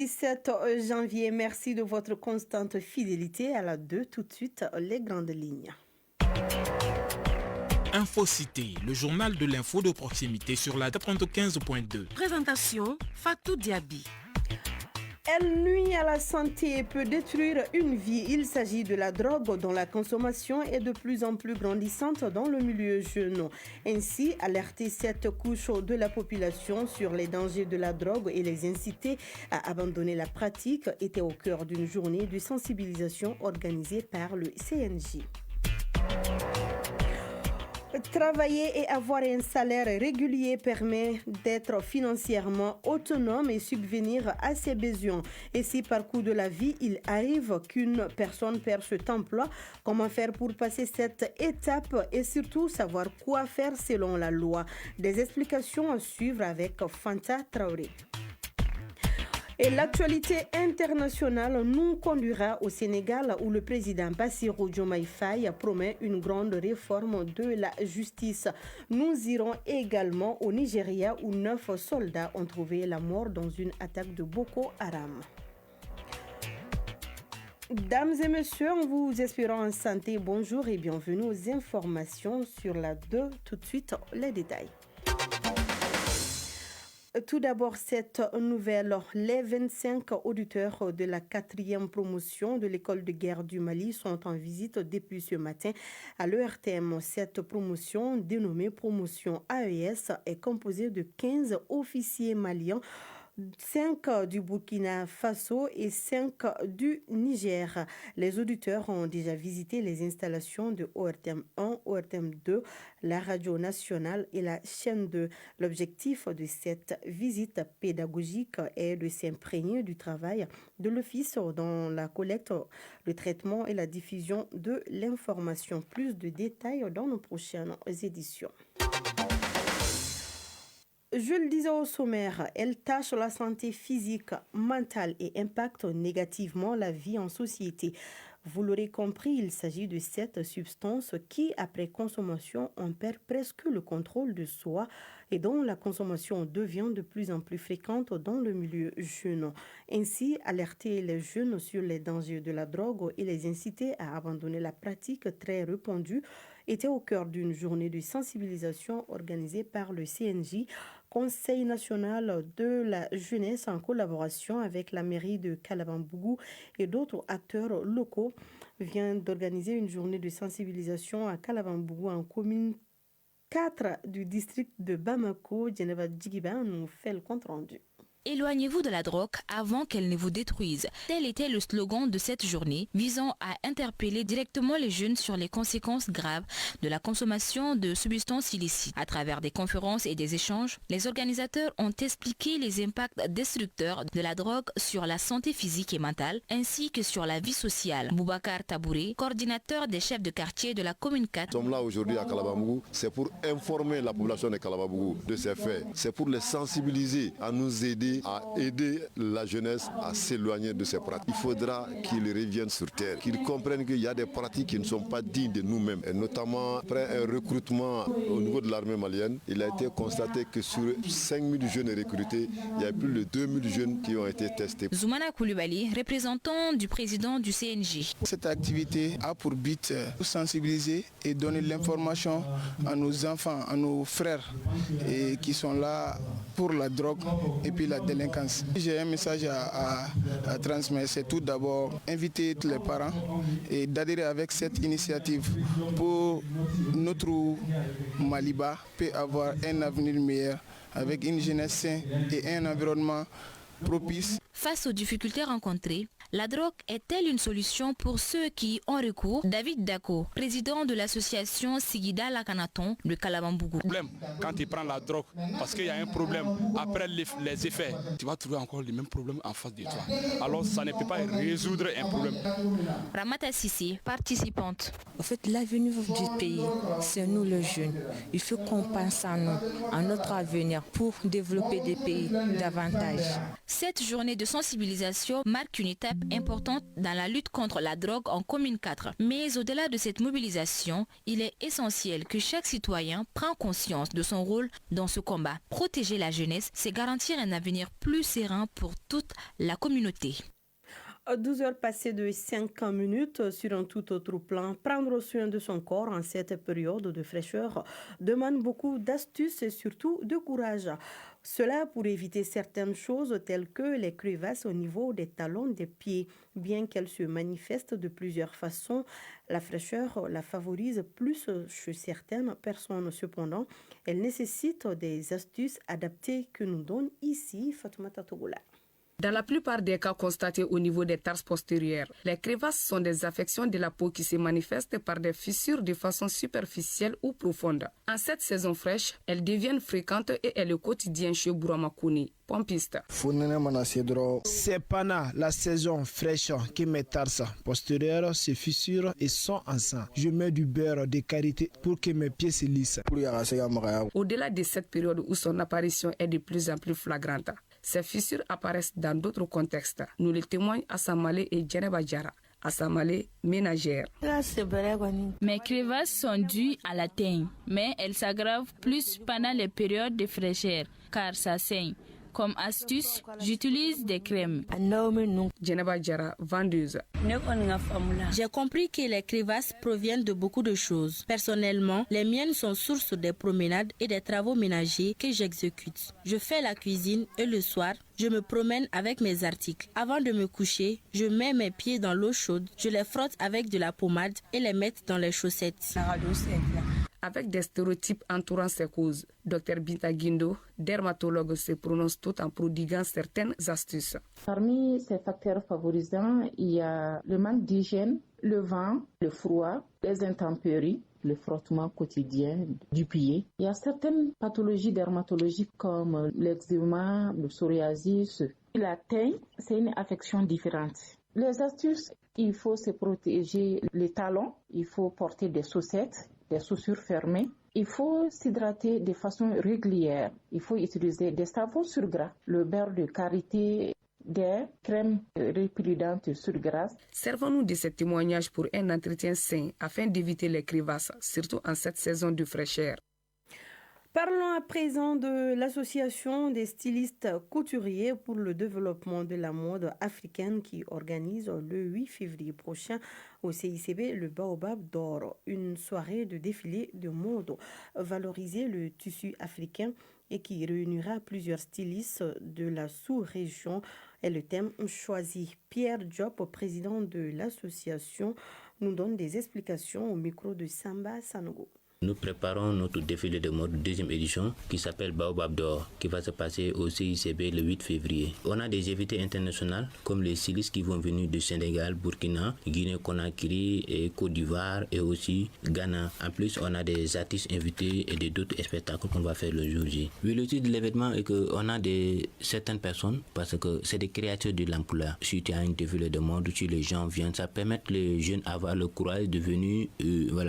17 janvier, merci de votre constante fidélité à la 2. Tout de suite, les grandes lignes. Infocité, le journal de l'info de proximité sur la 95.2. Présentation, Fatou Diaby. Elle nuit à la santé et peut détruire une vie. Il s'agit de la drogue dont la consommation est de plus en plus grandissante dans le milieu jeune. Ainsi, alerter cette couche de la population sur les dangers de la drogue et les inciter à abandonner la pratique était au cœur d'une journée de sensibilisation organisée par le CNJ. Travailler et avoir un salaire régulier permet d'être financièrement autonome et subvenir à ses besoins. Et si par coup de la vie, il arrive qu'une personne perd cet emploi, comment faire pour passer cette étape et surtout savoir quoi faire selon la loi? Des explications à suivre avec Fanta Traoré. Et l'actualité internationale nous conduira au Sénégal où le président Bassirou Diomaye Faye promet une grande réforme de la justice. Nous irons également au Nigeria où 9 soldats ont trouvé la mort dans une attaque de Boko Haram. Dames et messieurs, en vous espérant en santé, bonjour et bienvenue aux informations sur la 2. Tout de suite, les détails. Tout d'abord, cette nouvelle, les 25 auditeurs de la 4e promotion de l'école de guerre du Mali sont en visite depuis ce matin à l'ERTM. Cette promotion, dénommée promotion AES, est composée de 15 officiers maliens, 5 du Burkina Faso et 5 du Niger. Les auditeurs ont déjà visité les installations de ORTM 1, ORTM 2, la radio nationale et la chaîne 2. L'objectif de cette visite pédagogique est de s'imprégner du travail de l'Office dans la collecte, le traitement et la diffusion de l'information. Plus de détails dans nos prochaines éditions. Je le disais au sommaire, elle tâche la santé physique, mentale et impacte négativement la vie en société. Vous l'aurez compris, il s'agit de cette substance qui, après consommation, on perd presque le contrôle de soi et dont la consommation devient de plus en plus fréquente dans le milieu jeune. Ainsi, alerter les jeunes sur les dangers de la drogue et les inciter à abandonner la pratique très répandue était au cœur d'une journée de sensibilisation organisée par le CNJ, Conseil national de la jeunesse, en collaboration avec la mairie de Kalabambougou et d'autres acteurs locaux, vient d'organiser une journée de sensibilisation à Kalabambougou en commune 4 du district de Bamako. Geneva Djigiba nous fait le compte rendu. Éloignez-vous de la drogue avant qu'elle ne vous détruise. Tel était le slogan de cette journée visant à interpeller directement les jeunes sur les conséquences graves de la consommation de substances illicites. À travers des conférences et des échanges, les organisateurs ont expliqué les impacts destructeurs de la drogue sur la santé physique et mentale ainsi que sur la vie sociale. Boubacar Tabouré, coordinateur des chefs de quartier de la commune 4. Nous sommes là aujourd'hui à Kalabambougou, c'est pour informer la population de Kalabambougou de ces faits. C'est pour les sensibiliser, à nous aider à aider la jeunesse à s'éloigner de ces pratiques. Il faudra qu'ils reviennent sur terre, qu'ils comprennent qu'il y a des pratiques qui ne sont pas dignes de nous-mêmes. Et notamment, après un recrutement au niveau de l'armée malienne, il a été constaté que sur 5000 jeunes recrutés, il y a plus de 2000 jeunes qui ont été testés. Zoumana Koulibaly, représentant du président du CNJ. Cette activité a pour but de sensibiliser et donner l'information à nos enfants, à nos frères et qui sont là pour la drogue et puis la délinquance. J'ai un message à transmettre, c'est tout d'abord inviter tous les parents et d'adhérer avec cette initiative pour notre Maliba peut avoir un avenir meilleur avec une jeunesse saine et un environnement propice. Face aux difficultés rencontrées, la drogue est-elle une solution pour ceux qui ont recours? David Dako, président de l'association Sigida Lakanaton de Kalabambougou. Problème quand tu prends la drogue, parce qu'il y a un problème après les effets, tu vas trouver encore les mêmes problèmes en face de toi. Alors ça ne peut pas résoudre un problème. Ramata Sissi, participante. En fait, l'avenir du pays, c'est nous les jeunes. Il faut qu'on pense à nous, à notre avenir pour développer des pays davantage. Cette journée de sensibilisation marque une étape importante dans la lutte contre la drogue en commune 4. Mais au-delà de cette mobilisation, il est essentiel que chaque citoyen prenne conscience de son rôle dans ce combat. Protéger la jeunesse, c'est garantir un avenir plus serein pour toute la communauté. 12 heures passées de 5 minutes sur un tout autre plan. Prendre soin de son corps en cette période de fraîcheur demande beaucoup d'astuces et surtout de courage. Cela pour éviter certaines choses telles que les crevasses au niveau des talons des pieds. Bien qu'elles se manifestent de plusieurs façons, la fraîcheur la favorise plus chez certaines personnes. Cependant, elle nécessite des astuces adaptées que nous donne ici Fatoumata Togola. Dans la plupart des cas constatés au niveau des tarses postérieures, les crevasses sont des affections de la peau qui se manifestent par des fissures de façon superficielle ou profonde. En cette saison fraîche, elles deviennent fréquentes et est le quotidien chez Bouramakouni, pompiste. C'est pendant la saison fraîche que mes tarses postérieures se fissurent et sont en sang. Je mets du beurre de karité pour que mes pieds se lissent. Au-delà de cette période où son apparition est de plus en plus flagrante, ces fissures apparaissent dans d'autres contextes. Nous le témoignent Assamale et Djeneba Diarra. Assamale, ménagère. Mes crevasses sont dues à la teigne, mais elles s'aggravent plus pendant les périodes de fraîcheur, car ça saigne. Comme astuce, j'utilise des crèmes. Djeneba Diarra, vendeuse. J'ai compris que les crevasses proviennent de beaucoup de choses. Personnellement, les miennes sont source des promenades et des travaux ménagers que j'exécute. Je fais la cuisine et le soir, je me promène avec mes articles. Avant de me coucher, je mets mes pieds dans l'eau chaude, je les frotte avec de la pommade et les mets dans les chaussettes. Avec des stéréotypes entourant ces causes, Dr Binta Guindo, dermatologue, se prononce tout en prodiguant certaines astuces. Parmi ces facteurs favorisants, il y a le manque d'hygiène, le vent, le froid, les intempéries, le frottement quotidien du pied. Il y a certaines pathologies dermatologiques comme l'eczéma, le psoriasis. La teigne, c'est une affection différente. Les astuces, il faut se protéger les talons, il faut porter des chaussettes, des chaussures fermées. Il faut s'hydrater de façon régulière. Il faut utiliser des savons sur gras, le beurre de karité, des crèmes répidantes sur grasse. Servons-nous de ces témoignages pour un entretien sain afin d'éviter les crevasses, surtout en cette saison de fraîcheur. Parlons à présent de l'Association des stylistes couturiers pour le développement de la mode africaine qui organise le 8 février prochain au CICB le Baobab d'Or, une soirée de défilé de mode, valoriser le tissu africain et qui réunira plusieurs stylistes de la sous-région est le thème choisi. Pierre Diop, président de l'association, nous donne des explications au micro de Samba Sanogo. Nous préparons notre défilé de mode deuxième édition qui s'appelle Baobab d'Or, qui va se passer au CICB le 8 février. On a des invités internationaux comme les stylistes qui vont venir du Sénégal, Burkina, Guinée-Conakry et Côte d'Ivoire et aussi Ghana. En plus, on a des artistes invités et d'autres spectacles qu'on va faire le jour J. Oui, le titre de l'événement est qu'on a certaines personnes parce que c'est des créateurs de l'emploi. Si tu as un défilé de mode, si les gens viennent, ça permet les jeunes à avoir le courage de venir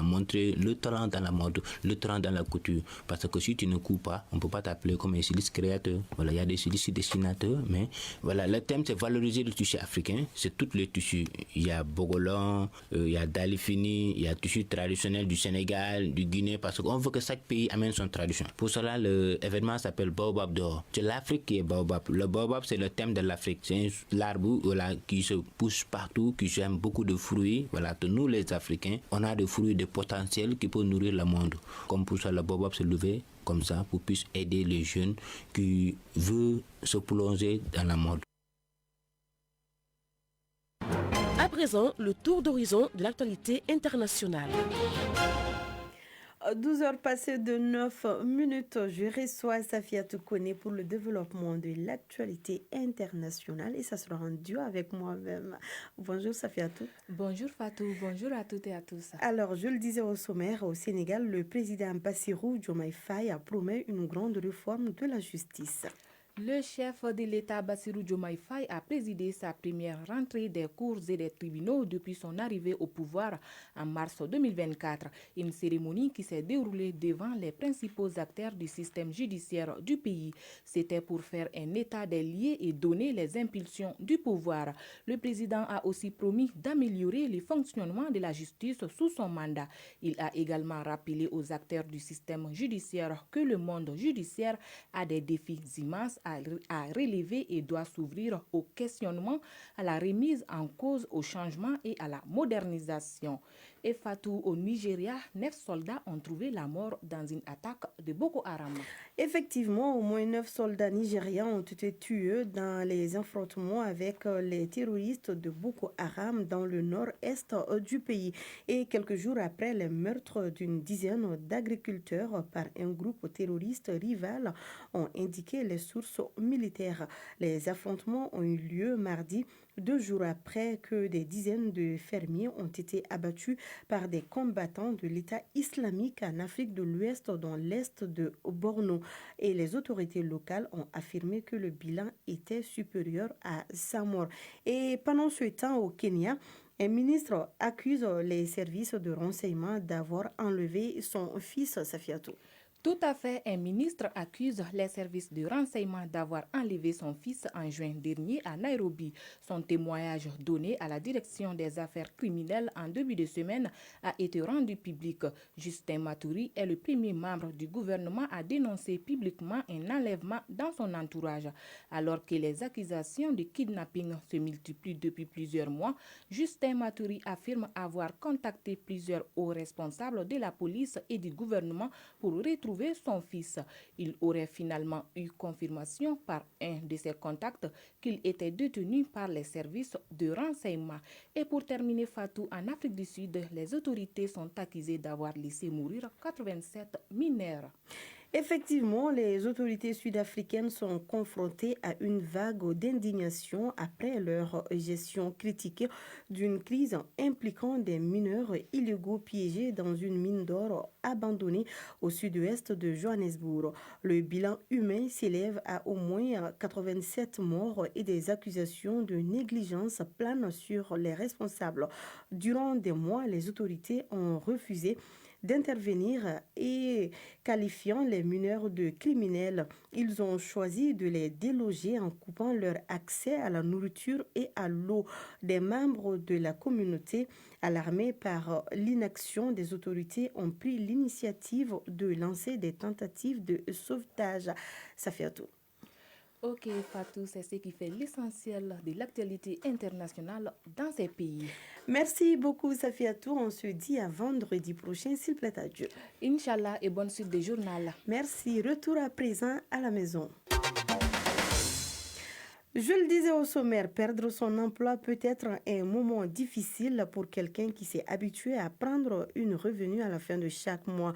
montrer le talent dans la mode, le talent dans la couture. Parce que si tu ne coupes pas, on ne peut pas t'appeler comme un styliste créateur. Voilà, il y a des stylistes dessinateurs, mais voilà, le thème c'est valoriser le tissu africain. C'est tous les tissus. Il y a Bogolon, il y a Dalifini, il y a tissu traditionnel du Sénégal, du Guinée, parce qu'on veut que chaque pays amène son tradition. Pour cela, l'événement s'appelle Baobab d'Or. C'est l'Afrique qui est Baobab. Le Baobab, c'est le thème de l'Afrique. C'est l'arbre qui se pousse partout, qui sème beaucoup de fruits. Voilà, nous les Africains, on a des fruits de potentiel qui peuvent nourrir le monde. Comme pour ça, le Baobab se lever comme ça pour puisse aider les jeunes qui veulent se plonger dans la mode. À présent, le tour d'horizon de l'actualité internationale. 12 heures passées de 9 minutes, je reçois Safia Toukone pour le développement de l'actualité internationale et ça sera en duo avec moi-même. Bonjour Safia Tou. Bonjour Fatou, bonjour à toutes et à tous. Alors, je le disais au sommaire, au Sénégal, le président Bassirou Diomaye Faye a promis une grande réforme de la justice. Le chef de l'État Bassirou Diomaye Faye a présidé sa première rentrée des cours et des tribunaux depuis son arrivée au pouvoir en mars 2024. Une cérémonie qui s'est déroulée devant les principaux acteurs du système judiciaire du pays. C'était pour faire un état des lieux et donner les impulsions du pouvoir. Le président a aussi promis d'améliorer le fonctionnement de la justice sous son mandat. Il a également rappelé aux acteurs du système judiciaire que le monde judiciaire a des défis immenses à relever et doit s'ouvrir au questionnement, à la remise en cause, au changement et à la modernisation. Et Fatou, au Nigeria, 9 soldats ont trouvé la mort dans une attaque de Boko Haram. Effectivement, au moins 9 soldats nigérians ont été tués dans les affrontements avec les terroristes de Boko Haram dans le nord-est du pays. Et quelques jours après le meurtre d'une dizaine d'agriculteurs par un groupe terroriste rival, ont indiqué les sources militaires. Les affrontements ont eu lieu mardi, 2 jours après que des dizaines de fermiers ont été abattus par des combattants de l'État islamique en Afrique de l'Ouest dans l'est de Borno. Et les autorités locales ont affirmé que le bilan était supérieur à 100 morts. Et pendant ce temps au Kenya, un ministre accuse les services de renseignement d'avoir enlevé son fils Safiatou. Tout à fait, un ministre accuse les services de renseignement d'avoir enlevé son fils en juin dernier à Nairobi. Son témoignage donné à la direction des affaires criminelles en début de semaine a été rendu public. Justin Maturi est le premier membre du gouvernement à dénoncer publiquement un enlèvement dans son entourage. Alors que les accusations de kidnapping se multiplient depuis plusieurs mois, Justin Maturi affirme avoir contacté plusieurs hauts responsables de la police et du gouvernement pour retrouver son fils. Il aurait finalement eu confirmation par un de ses contacts qu'il était détenu par les services de renseignement. Et pour terminer, Fatou, en Afrique du Sud, les autorités sont accusées d'avoir laissé mourir 87 mineurs. Effectivement, les autorités sud-africaines sont confrontées à une vague d'indignation après leur gestion critique d'une crise impliquant des mineurs illégaux piégés dans une mine d'or abandonnée au sud-ouest de Johannesburg. Le bilan humain s'élève à au moins 87 morts et des accusations de négligence planent sur les responsables. Durant des mois, les autorités ont refusé d'intervenir et qualifiant les mineurs de criminels. Ils ont choisi de les déloger en coupant leur accès à la nourriture et à l'eau. Des membres de la communauté, alarmés par l'inaction des autorités, ont pris l'initiative de lancer des tentatives de sauvetage. Ça fait tout. Ok Fatou, c'est ce qui fait l'essentiel de l'actualité internationale dans ces pays. Merci beaucoup Safiatou, on se dit à vendredi prochain s'il plaît à Dieu. Inch'Allah et bonne suite des journaux. Merci, retour à présent à la maison. Je le disais au sommaire, perdre son emploi peut être un moment difficile pour quelqu'un qui s'est habitué à prendre une revenu à la fin de chaque mois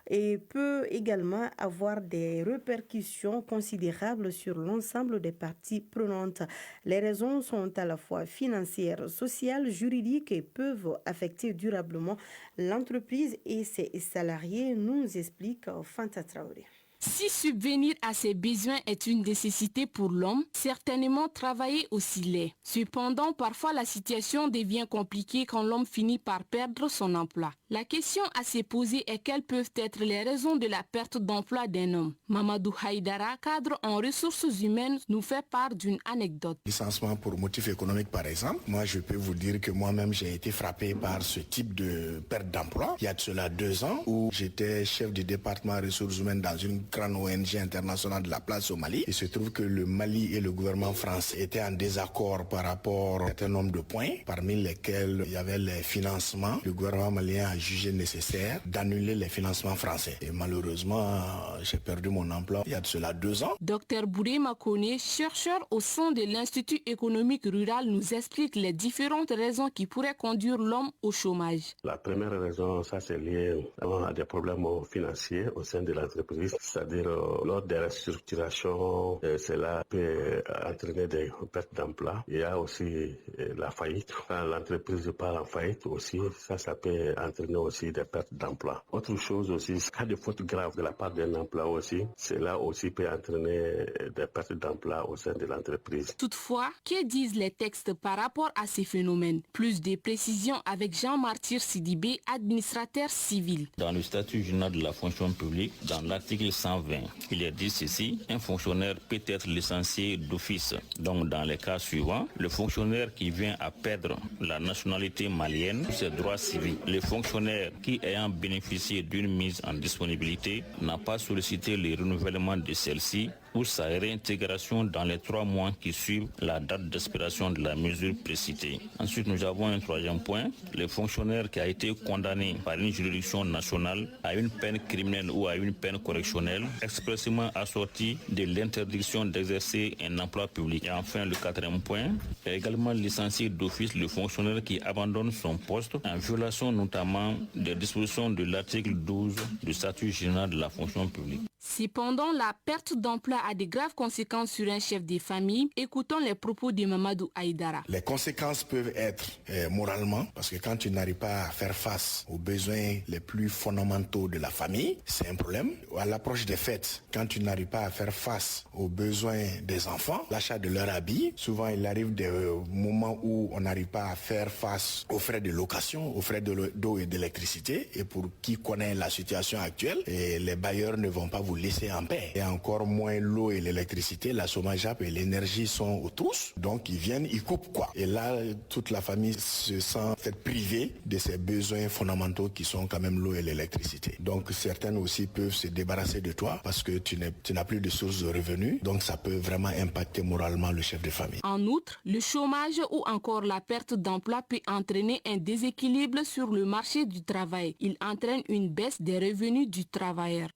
et peut également avoir des répercussions considérables sur l'ensemble des parties prenantes. Les raisons sont à la fois financières, sociales, juridiques et peuvent affecter durablement l'entreprise et ses salariés, nous explique Fanta Traoré. Si subvenir à ses besoins est une nécessité pour l'homme, certainement travailler aussi l'est. Cependant, parfois la situation devient compliquée quand l'homme finit par perdre son emploi. La question à se poser est quelles peuvent être les raisons de la perte d'emploi d'un homme. Mamadou Haïdara, cadre en ressources humaines, nous fait part d'une anecdote. Licenciement pour motif économique par exemple, moi je peux vous dire que moi-même j'ai été frappé par ce type de perte d'emploi. Il y a de cela 2 ans où j'étais chef du département ressources humaines dans une grande ONG internationale de la place au Mali. Il se trouve que le Mali et le gouvernement français étaient en désaccord par rapport à un certain nombre de points, parmi lesquels il y avait les financements. Le gouvernement malien a jugé nécessaire d'annuler les financements français. Et malheureusement, j'ai perdu mon emploi il y a de cela 2 ans. Dr Bouré Makone, chercheur au sein de l'Institut économique rural, nous explique les différentes raisons qui pourraient conduire l'homme au chômage. La première raison, ça c'est lié à des problèmes financiers au sein de l'entreprise. c'est-à-dire lors des restructurations, cela peut entraîner des pertes d'emploi. Il y a aussi la faillite. Quand l'entreprise part en faillite aussi, ça peut entraîner aussi des pertes d'emploi. Autre chose aussi, cas de faute grave de la part d'un emploi aussi, cela aussi peut entraîner des pertes d'emploi au sein de l'entreprise. Toutefois, que disent les textes par rapport à ces phénomènes? Plus de précisions avec Jean-Martyr Sidibé, administrateur civil. Dans le statut général de la fonction publique, dans l'article 120, il est dit ceci: un fonctionnaire peut être licencié d'office. Donc dans les cas suivants, le fonctionnaire qui vient à perdre la nationalité malienne ou ses droits civiques, le fonctionnaire qui, ayant bénéficié d'une mise en disponibilité, n'a pas sollicité le renouvellement de celle-ci ou sa réintégration dans les 3 mois qui suivent la date d'expiration de la mesure précitée. Ensuite, nous avons un troisième point: le fonctionnaire qui a été condamné par une juridiction nationale à une peine criminelle ou à une peine correctionnelle expressément assortie de l'interdiction d'exercer un emploi public. Et enfin, le quatrième point, est également licencié d'office le fonctionnaire qui abandonne son poste en violation notamment des dispositions de l'article 12 du statut général de la fonction publique. Cependant, la perte d'emploi a de graves conséquences sur un chef de famille. Écoutons les propos de Mamadou Aïdara. Les conséquences peuvent être moralement, parce que quand tu n'arrives pas à faire face aux besoins les plus fondamentaux de la famille, c'est un problème. À l'approche des fêtes, quand tu n'arrives pas à faire face aux besoins des enfants, l'achat de leur habit, souvent il arrive des moments où on n'arrive pas à faire face aux frais de location, aux frais d'eau et d'électricité. Et pour qui connaît la situation actuelle, les bailleurs ne vont pas vous laisser en paix. Et encore moins l'eau et l'électricité, la SOMAGEP et l'énergie sont aux trousses. Donc ils viennent, ils coupent quoi. Et là, toute la famille se sent privée de ses besoins fondamentaux qui sont quand même l'eau et l'électricité. Donc certaines aussi peuvent se débarrasser de toi parce que tu n'as plus de sources de revenus. Donc ça peut vraiment impacter moralement le chef de famille. En outre, le chômage ou encore la perte d'emploi peut entraîner un déséquilibre sur le marché du travail. Il entraîne une baisse des revenus du travailleur.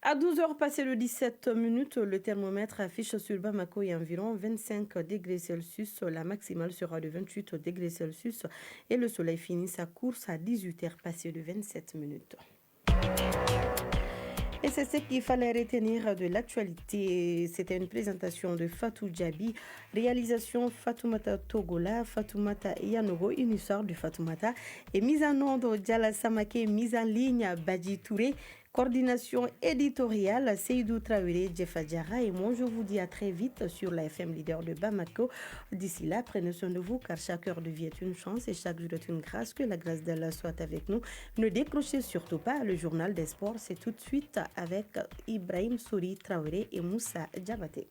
À 12h passé le 17 minutes, le thermomètre affiche sur Bamako et environ 25 degrés Celsius. La maximale sera de 28 degrés Celsius et le soleil finit sa course à 18h passé de 27 minutes. Et c'est ce qu'il fallait retenir de l'actualité. C'était une présentation de Fatou Djabi, réalisation Fatoumata Togola, Fatoumata Yanogo, une histoire de Fatoumata, et mise en onde Diala Samake, mise en ligne Badji Touré, coordination éditoriale Seydou Traoré, Jefa Diarra, et moi je vous dis à très vite sur la FM Leader de Bamako. D'ici là, prenez soin de vous car chaque heure de vie est une chance et chaque jour est une grâce. Que la grâce d'Allah soit avec nous. Ne décrochez surtout pas. Le journal des sports, c'est tout de suite avec Ibrahim Souri Traoré et Moussa Diabaté.